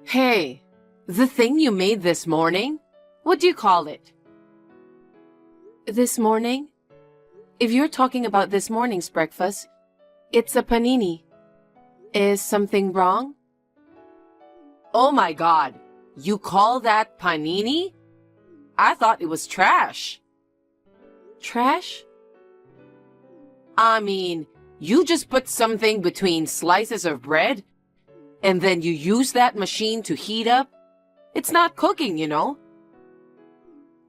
Hey, the thing you made this morning? What do you call it? This morning? If you're talking about this morning's breakfast, it's a panini. Is something wrong? Oh my God, you call that panini? I thought it was trash. Trash? I mean, you just put something between slices of bread and then you use that machine to heat up? It's not cooking, you know.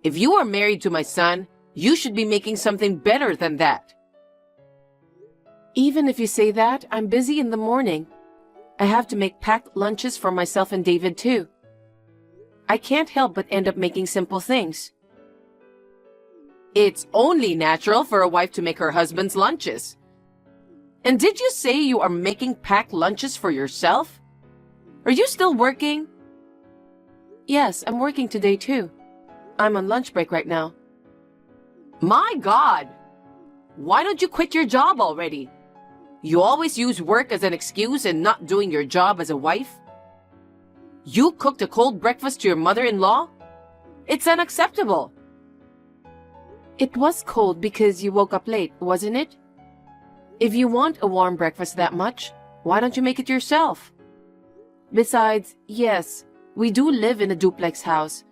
If you are married to my son, you should be making something better than that. Even if you say that, I'm busy in the morning. I have to make packed lunches for myself and David too. I can't help but end up making simple things. It's only natural for a wife to make her husband's lunches. And did you say you are making packed lunches for yourself? Are you still working? Yes, I'm working today too. I'm on lunch break right now. My God! Why don't you quit your job already? You always use work as an excuse and not doing your job as a wife. You cooked a cold breakfast to your mother-in-law? It's unacceptable. It was cold because you woke up late, wasn't it? If you want a warm breakfast that much, why don't you make it yourself? Besides, yes, we do live in a duplex house.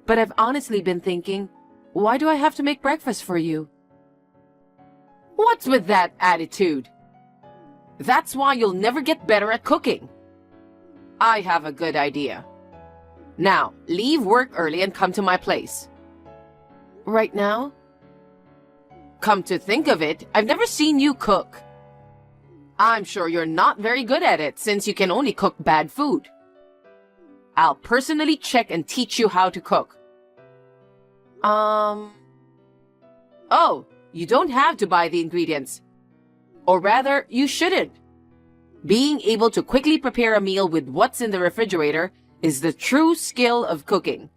But I've honestly been thinking, why do I have to make breakfast for you? What's with that attitude? That's why you'll never get better at cooking. I have a good idea. Now, leave work early and come to my place. Right now? Come to think of it, I've never seen you cook. I'm sure you're not very good at it since you can only cook bad food. I'll personally check and teach you how to cook. Oh, you don't have to buy the ingredients. Or rather, you shouldn't. Being able to quickly prepare a meal with what's in the refrigerator is the true skill of cooking.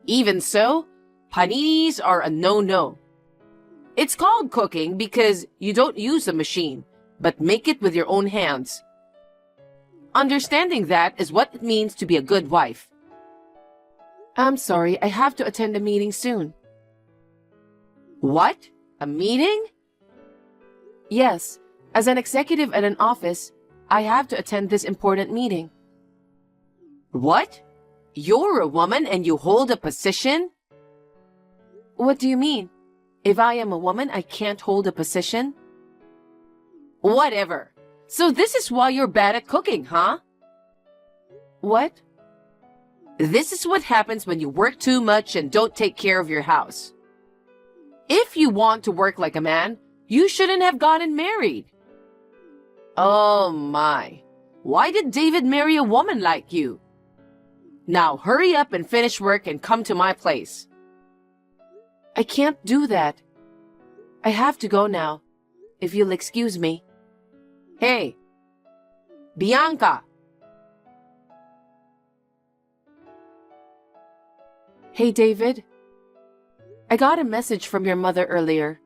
Even so, paninis are a no-no. It's called cooking because you don't use a machine, but make it with your own hands. Understanding that is what it means to be a good wife. I'm sorry, I have to attend a meeting soon. What? A meeting? Yes, as an executive at an office, I have to attend this important meeting. What? You're a woman and you hold a position? What do you mean? If I am a woman, I can't hold a position? Whatever. So this is why you're bad at cooking, huh? What? This is what happens when you work too much and don't take care of your house. If you want to work like a man, you shouldn't have gotten married. Oh my. Why did David marry a woman like you? Now hurry up and finish work and come to my place. I can't do that. I have to go now, if you'll excuse me. Hey, Bianca. Hey, David. I got a message from your mother earlier.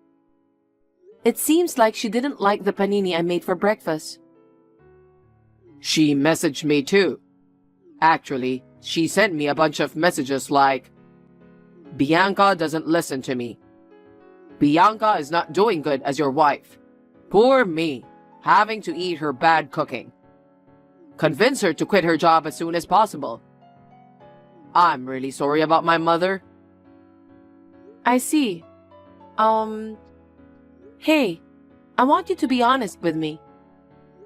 It seems like she didn't like the panini I made for breakfast. She messaged me too. Actually, she sent me a bunch of messages like, Bianca doesn't listen to me. Bianca is not doing good as your wife. Poor me, having to eat her bad cooking. Convince her to quit her job as soon as possible. I'm really sorry about my mother. I see. Hey, I want you to be honest with me.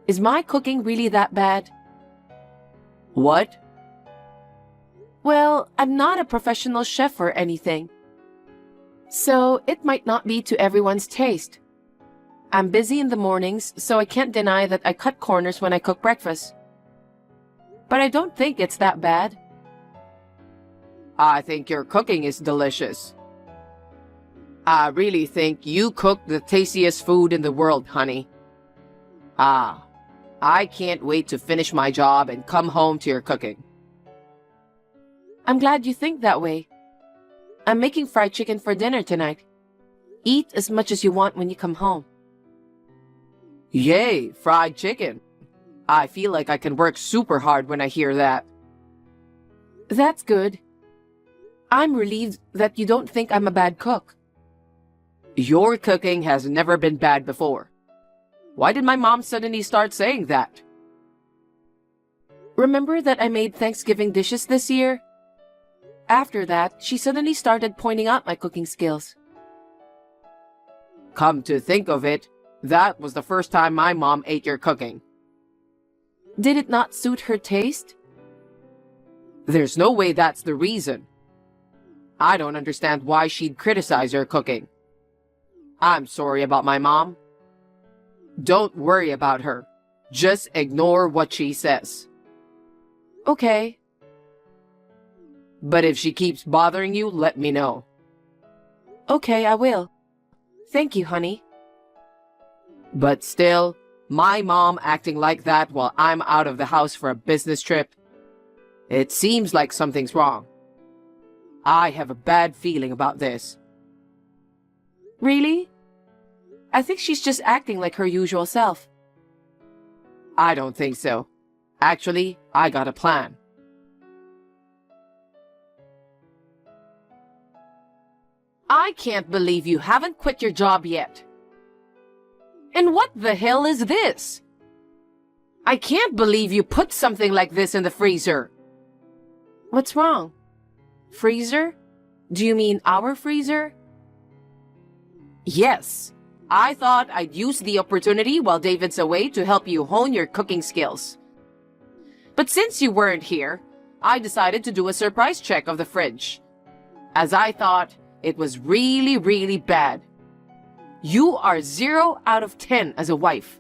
Is my cooking really that bad? What? Well, I'm not a professional chef or anything. So it might not be to everyone's taste. I'm busy in the mornings, so I can't deny that I cut corners when I cook breakfast. But I don't think it's that bad. I think your cooking is delicious. I really think you cook the tastiest food in the world, honey. I can't wait to finish my job and come home to your cooking. I'm glad you think that way. I'm making fried chicken for dinner tonight. Eat as much as you want when you come home. Yay, fried chicken. I feel like I can work super hard when I hear that. That's good. I'm relieved that you don't think I'm a bad cook. Your cooking has never been bad before. Why did my mom suddenly start saying that? Remember that I made Thanksgiving dishes this year? After that, she suddenly started pointing out my cooking skills. Come to think of it, that was the first time my mom ate your cooking. Did it not suit her taste? There's no way that's the reason. I don't understand why she'd criticize your cooking. I'm sorry about my mom. Don't worry about her. Just ignore what she says. Okay. But if she keeps bothering you, let me know. Okay, I will. Thank you, honey. But still, my mom acting like that while I'm out of the house for a business trip, it seems like something's wrong. I have a bad feeling about this. Really? I think she's just acting like her usual self. I don't think so. Actually, I got a plan. I can't believe you haven't quit your job yet. And what the hell is this? I can't believe you put something like this in the freezer. What's wrong? Freezer? Do you mean our freezer? Yes. I thought I'd use the opportunity while David's away to help you hone your cooking skills. But since you weren't here, I decided to do a surprise check of the fridge, as I thought it was really, really bad. You are 0 out of 10 as a wife.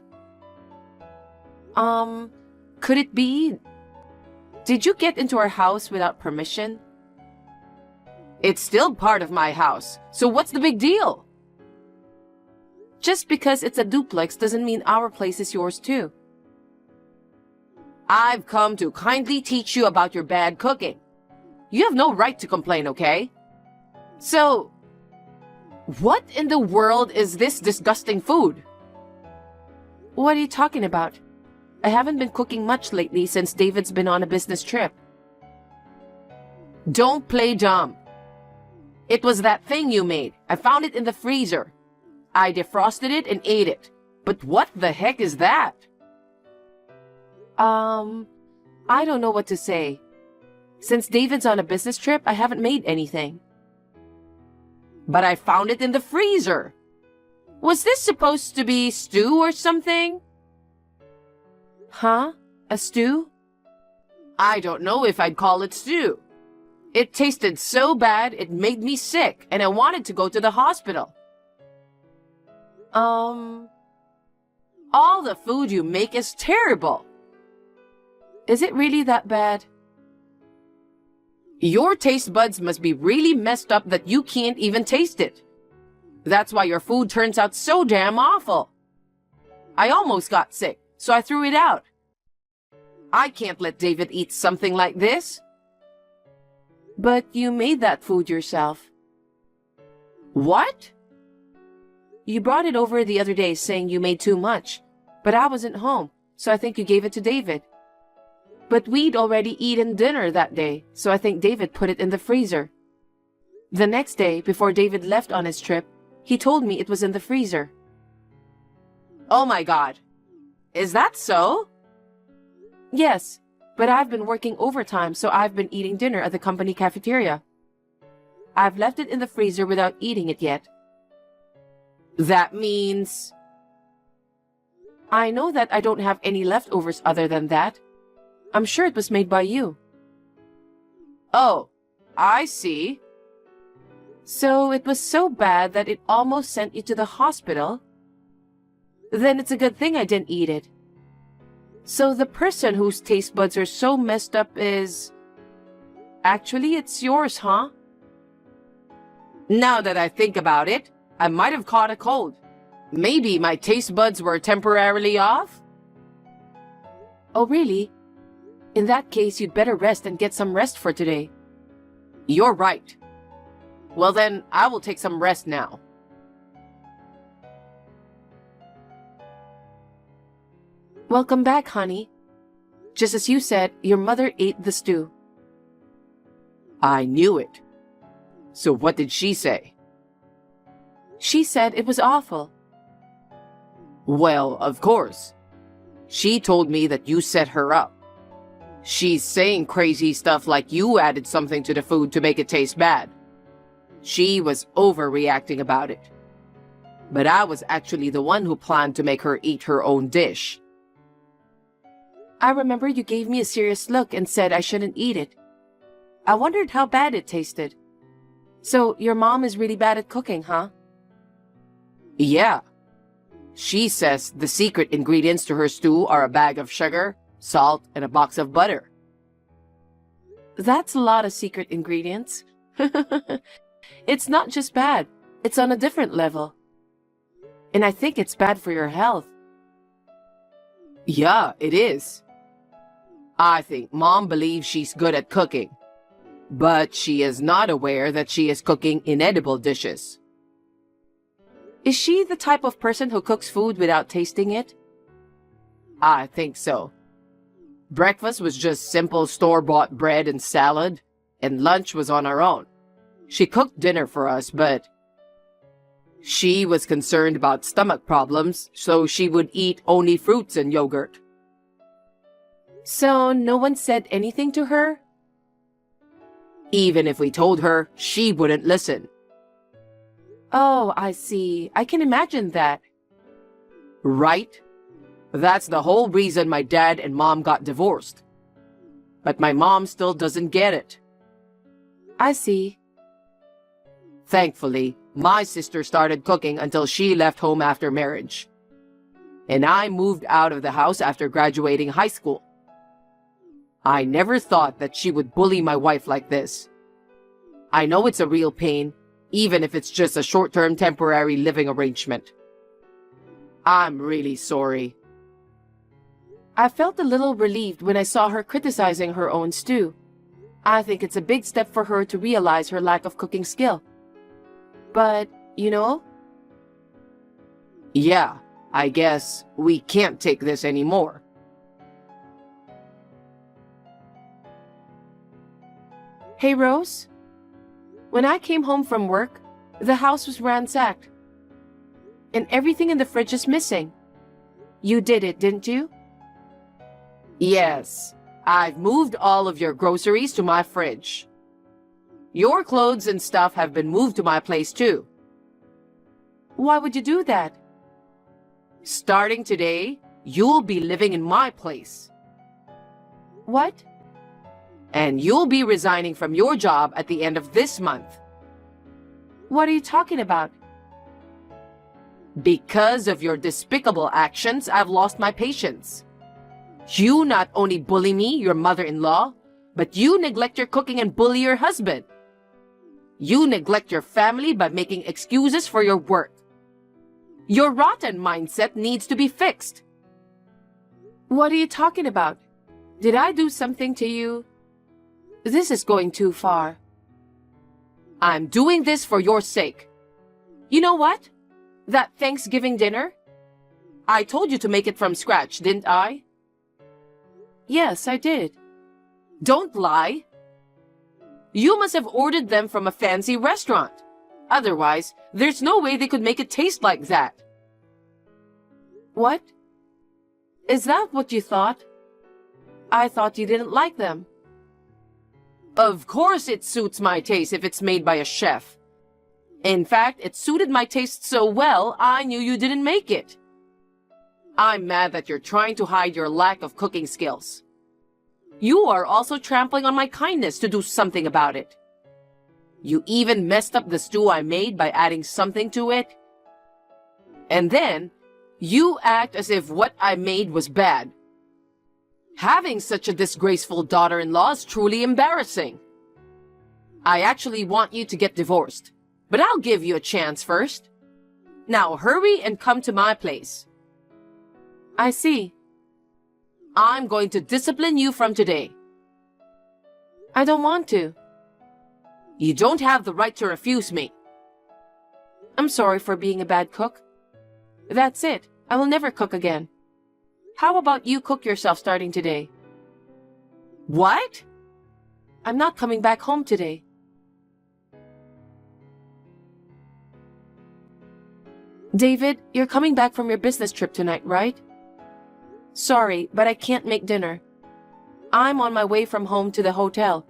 Could it be? Did you get into our house without permission? It's still part of my house, so what's the big deal? Just because it's a duplex doesn't mean our place is yours too. I've come to kindly teach you about your bad cooking. You have no right to complain, okay? So, what in the world is this disgusting food? What are you talking about? I haven't been cooking much lately since David's been on a business trip. Don't play dumb. It was that thing you made. I found it in the freezer. I defrosted it and ate it. But what the heck is that? I don't know what to say. Since David's on a business trip, I haven't made anything. But I found it in the freezer. Was this supposed to be stew or something? Huh? A stew? I don't know if I'd call it stew. It tasted so bad it made me sick and I wanted to go to the hospital. All the food you make is terrible. Is it really that bad? Your taste buds must be really messed up that you can't even taste it. That's why your food turns out so damn awful. I almost got sick, so I threw it out. I can't let David eat something like this. But you made that food yourself. What? You brought it over the other day saying you made too much, but I wasn't home, so I think you gave it to David. But we'd already eaten dinner that day, so I think David put it in the freezer. The next day, before David left on his trip, he told me it was in the freezer. Oh my God. Is that so? Yes, but I've been working overtime, so I've been eating dinner at the company cafeteria. I've left it in the freezer without eating it yet. That means... I know that I don't have any leftovers other than that. I'm sure it was made by you. Oh, I see. So it was so bad that it almost sent you to the hospital? Then it's a good thing I didn't eat it. So the person whose taste buds are so messed up is... Actually, it's yours, huh? Now that I think about it, I might have caught a cold. Maybe my taste buds were temporarily off? Oh, really? In that case, you'd better rest and get some rest for today. You're right. Well then, I will take some rest now. Welcome back, honey. Just as you said, your mother ate the stew. I knew it. So what did she say? She said it was awful. Well, of course. She told me that you set her up. She's saying crazy stuff like you added something to the food to make it taste bad. She was overreacting about it. But I was actually the one who planned to make her eat her own dish. I remember you gave me a serious look and said I shouldn't eat it. I wondered how bad it tasted. So your mom is really bad at cooking, huh? Yeah. She says the secret ingredients to her stew are a bag of sugar, salt, and a box of butter. That's a lot of secret ingredients. It's not just bad, it's on a different level. And I think it's bad for your health. Yeah, it is. I think Mom believes she's good at cooking, but she is not aware that she is cooking inedible dishes. Is she the type of person who cooks food without tasting it? I think so. Breakfast was just simple store-bought bread and salad, and lunch was on her own. She cooked dinner for us, but she was concerned about stomach problems, so she would eat only fruits and yogurt. So no one said anything to her? Even if we told her, she wouldn't listen. Oh, I see. I can imagine that. Right? That's the whole reason my dad and mom got divorced. But my mom still doesn't get it. I see. Thankfully, my sister started cooking until she left home after marriage. And I moved out of the house after graduating high school. I never thought that she would bully my wife like this. I know it's a real pain, even if it's just a short-term temporary living arrangement. I'm really sorry. I felt a little relieved when I saw her criticizing her own stew. I think it's a big step for her to realize her lack of cooking skill. But, you know? Yeah, I guess we can't take this anymore. Hey, Rose? When I came home from work, the house was ransacked. And everything in the fridge is missing. You did it, didn't you? Yes, I've moved all of your groceries to my fridge. Your clothes and stuff have been moved to my place too. Why would you do that? Starting today, you'll be living in my place. What? And you'll be resigning from your job at the end of this month. What are you talking about? Because of your despicable actions, I've lost my patience. You not only bully me, your mother-in-law, but you neglect your cooking and bully your husband. You neglect your family by making excuses for your work. Your rotten mindset needs to be fixed. What are you talking about? Did I do something to you? This is going too far. I'm doing this for your sake. You know what? That Thanksgiving dinner? I told you to make it from scratch, didn't I? Yes, I did. Don't lie. You must have ordered them from a fancy restaurant. Otherwise, there's no way they could make it taste like that. What? Is that what you thought? I thought you didn't like them. Of course it suits my taste if it's made by a chef. In fact, it suited my taste so well, I knew you didn't make it. I'm mad that you're trying to hide your lack of cooking skills. You are also trampling on my kindness to do something about it. You even messed up the stew I made by adding something to it. And then, you act as if what I made was bad. Having such a disgraceful daughter-in-law is truly embarrassing. I actually want you to get divorced, but I'll give you a chance first. Now hurry and come to my place. I see. I'm going to discipline you from today. I don't want to. You don't have the right to refuse me. I'm sorry for being a bad cook. That's it. I will never cook again. How about you cook yourself starting today? What? I'm not coming back home today. David, you're coming back from your business trip tonight, right? Sorry, but I can't make dinner. I'm on my way from home to the hotel.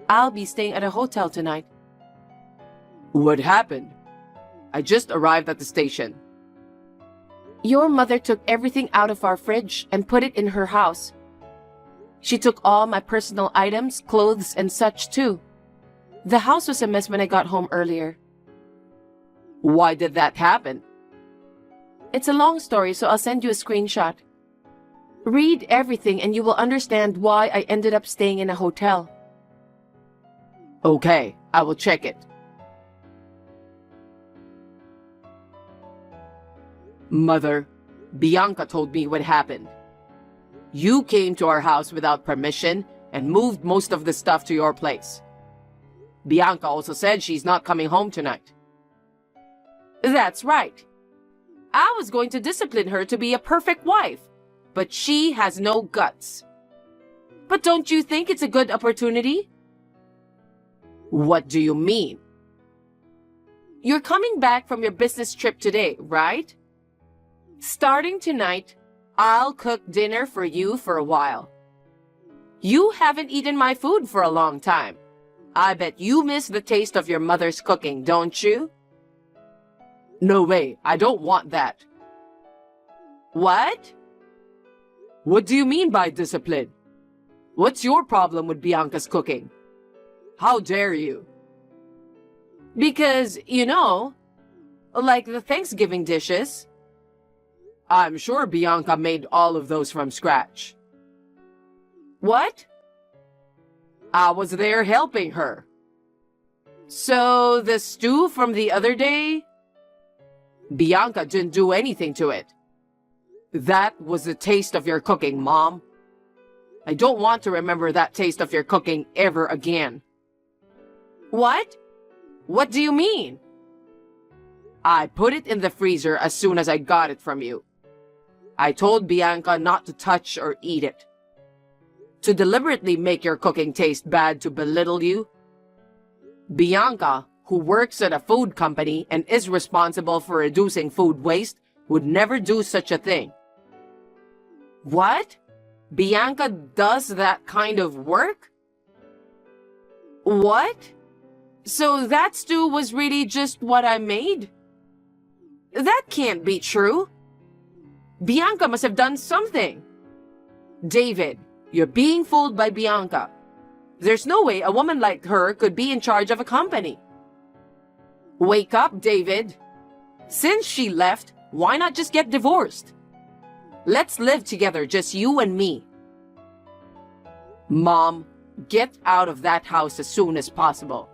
I'll be staying at a hotel tonight. What happened? I just arrived at the station. Your mother took everything out of our fridge and put it in her house. She took all my personal items, clothes, and such too. The house was a mess when I got home earlier. Why did that happen? It's a long story, so I'll send you a screenshot. Read everything and you will understand why I ended up staying in a hotel. Okay, I will check it. Mother, Bianca told me what happened. You came to our house without permission and moved most of the stuff to your place. Bianca also said she's not coming home tonight. That's right. I was going to discipline her to be a perfect wife, but she has no guts. But don't you think it's a good opportunity? What do you mean? You're coming back from your business trip today, right? Starting tonight, I'll cook dinner for you for a while. You haven't eaten my food for a long time. I bet you miss the taste of your mother's cooking, don't you? No way, I don't want that. What? What do you mean by discipline? What's your problem with Bianca's cooking? How dare you? Because, like the Thanksgiving dishes. I'm sure Bianca made all of those from scratch. What? I was there helping her. So the stew from the other day? Bianca didn't do anything to it. That was the taste of your cooking, Mom. I don't want to remember that taste of your cooking ever again. What? What do you mean? I put it in the freezer as soon as I got it from you. I told Bianca not to touch or eat it. To deliberately make your cooking taste bad to belittle you? Bianca, who works at a food company and is responsible for reducing food waste, would never do such a thing. What? Bianca does that kind of work? What? So that stew was really just what I made? That can't be true. Bianca must have done something. David, you're being fooled by Bianca. There's no way a woman like her could be in charge of a company. Wake up, David. Since she left, why not just get divorced? Let's live together, just you and me. Mom, get out of that house as soon as possible.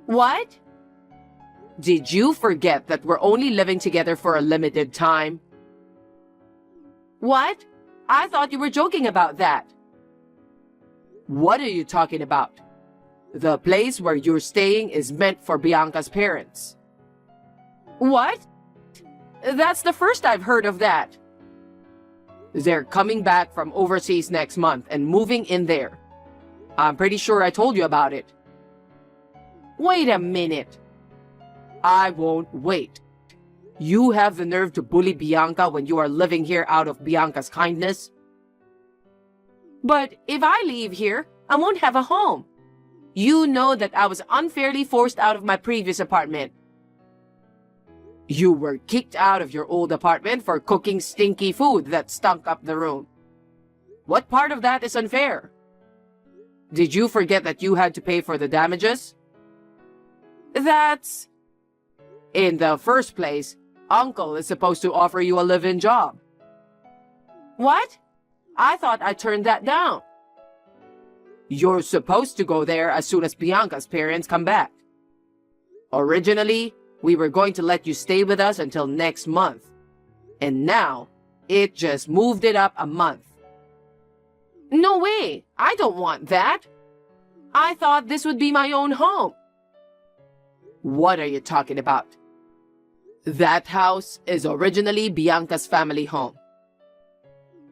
What? Did you forget that we're only living together for a limited time? What? I thought you were joking about that. What are you talking about? The place where you're staying is meant for Bianca's parents. What? That's the first I've heard of that. They're coming back from overseas next month and moving in there. I'm pretty sure I told you about it. Wait a minute. I won't wait. You have the nerve to bully Bianca when you are living here out of Bianca's kindness? But if I leave here, I won't have a home. You know that I was unfairly forced out of my previous apartment. You were kicked out of your old apartment for cooking stinky food that stunk up the room. What part of that is unfair? Did you forget that you had to pay for the damages? That's... In the first place, Uncle is supposed to offer you a live-in job. What? I thought I turned that down. You're supposed to go there as soon as Bianca's parents come back. Originally, we were going to let you stay with us until next month. And now, it just moved it up a month. No way! I don't want that! I thought this would be my own home. What are you talking about? That house is originally Bianca's family home.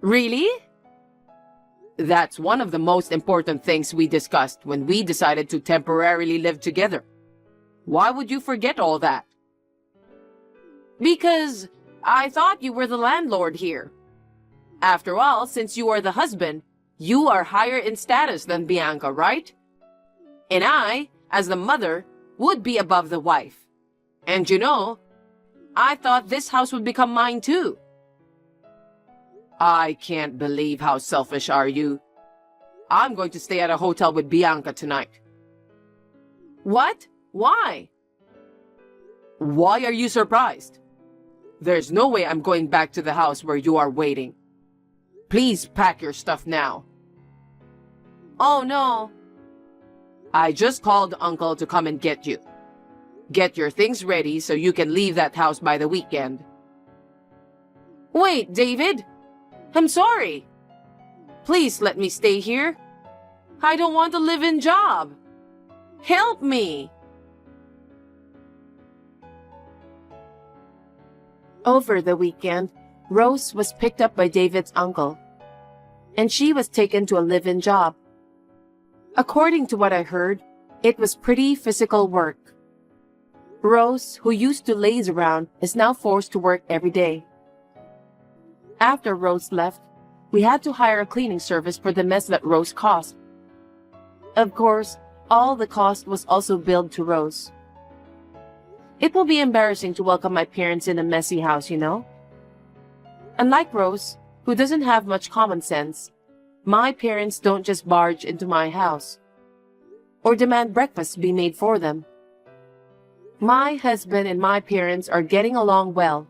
Really? That's one of the most important things we discussed when we decided to temporarily live together. Why would you forget all that? Because I thought you were the landlord here. After all, since you are the husband, you are higher in status than Bianca, right? And I, as the mother, would be above the wife. And you know, I thought this house would become mine too. I can't believe how selfish are you. I'm going to stay at a hotel with Bianca tonight. What? Why? Why are you surprised? There's no way I'm going back to the house where you are waiting. Please pack your stuff now. Oh no. I just called Uncle to come and get you. Get your things ready so you can leave that house by the weekend. Wait, David. I'm sorry. Please let me stay here. I don't want a live-in job. Help me. Over the weekend, Rose was picked up by David's uncle, and she was taken to a live-in job. According to what I heard, it was pretty physical work. Rose, who used to laze around, is now forced to work every day. After Rose left, we had to hire a cleaning service for the mess that Rose caused. Of course, all the cost was also billed to Rose. It will be embarrassing to welcome my parents in a messy house, you know? Unlike Rose, who doesn't have much common sense, my parents don't just barge into my house or demand breakfast be made for them. My husband and my parents are getting along well,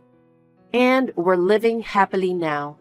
and we're living happily now.